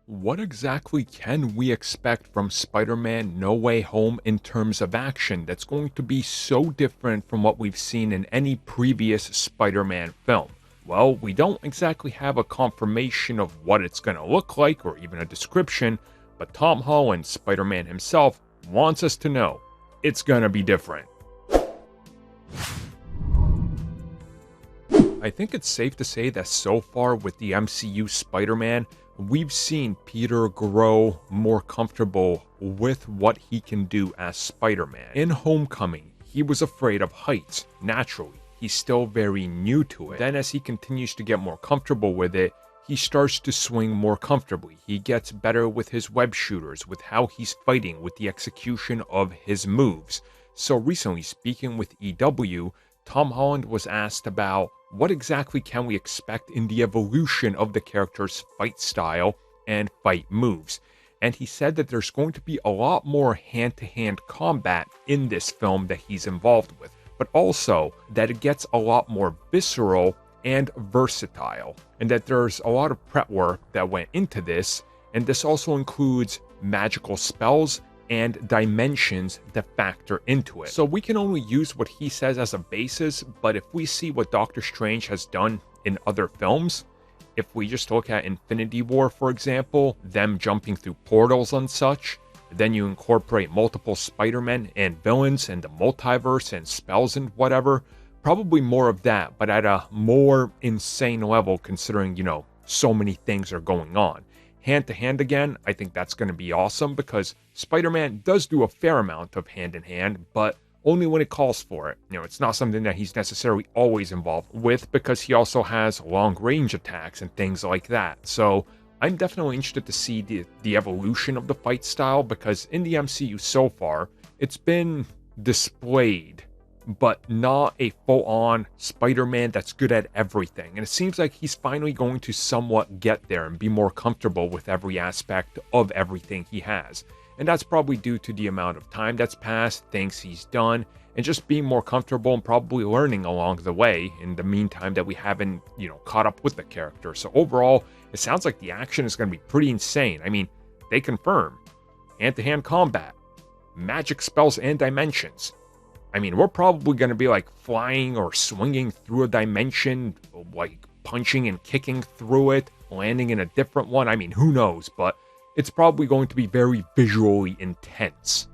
What exactly can we expect from Spider-Man No Way Home in terms of action that's going to be so different from what we've seen in any previous Spider-Man film? Well, we don't exactly have a confirmation of what it's going to look like or even a description, but Tom Holland, Spider-Man himself, wants us to know it's going to be different. I think it's safe to say that so far with the MCU Spider-Man, we've seen Peter grow more comfortable with what he can do as Spider-Man. In Homecoming, he was afraid of heights, naturally. He's still very new to it. Then as he continues to get more comfortable with it, he starts to swing more comfortably. He gets better with his web shooters, with how he's fighting, with the execution of his moves. So recently, speaking with EW, Tom Holland was asked about what exactly can we expect in the evolution of the character's fight style and fight moves. And he said that there's going to be a lot more hand-to-hand combat in this film that he's involved with, but also that it gets a lot more visceral and versatile, and that there's a lot of prep work that went into this, and this also includes magical spells and dimensions that factor into it. So we can only use what he says as a basis, but if we see what Doctor Strange has done in other films, if we just look at Infinity War, for example, them jumping through portals and such, then you incorporate multiple Spider-Men and villains and the multiverse and spells and whatever, probably more of that, but at a more insane level considering, so many things are going on. Hand-to-hand again, I think that's going to be awesome because Spider-Man does do a fair amount of hand-in-hand, but only when it calls for it. It's not something that he's necessarily always involved with because he also has long-range attacks and things like that. So I'm definitely interested to see the evolution of the fight style because in the MCU so far, it's been displayed, but not a full-on Spider-Man that's good at everything. And it seems like he's finally going to somewhat get there and be more comfortable with every aspect of everything he has. And that's probably due to the amount of time that's passed, things he's done, and just being more comfortable and probably learning along the way in the meantime that we haven't, caught up with the character. So overall, it sounds like the action is going to be pretty insane. I mean, they confirm hand-to-hand combat, magic spells and dimensions. I mean, we're probably going to be like flying or swinging through a dimension, like punching and kicking through it, landing in a different one. I mean, who knows? But it's probably going to be very visually intense.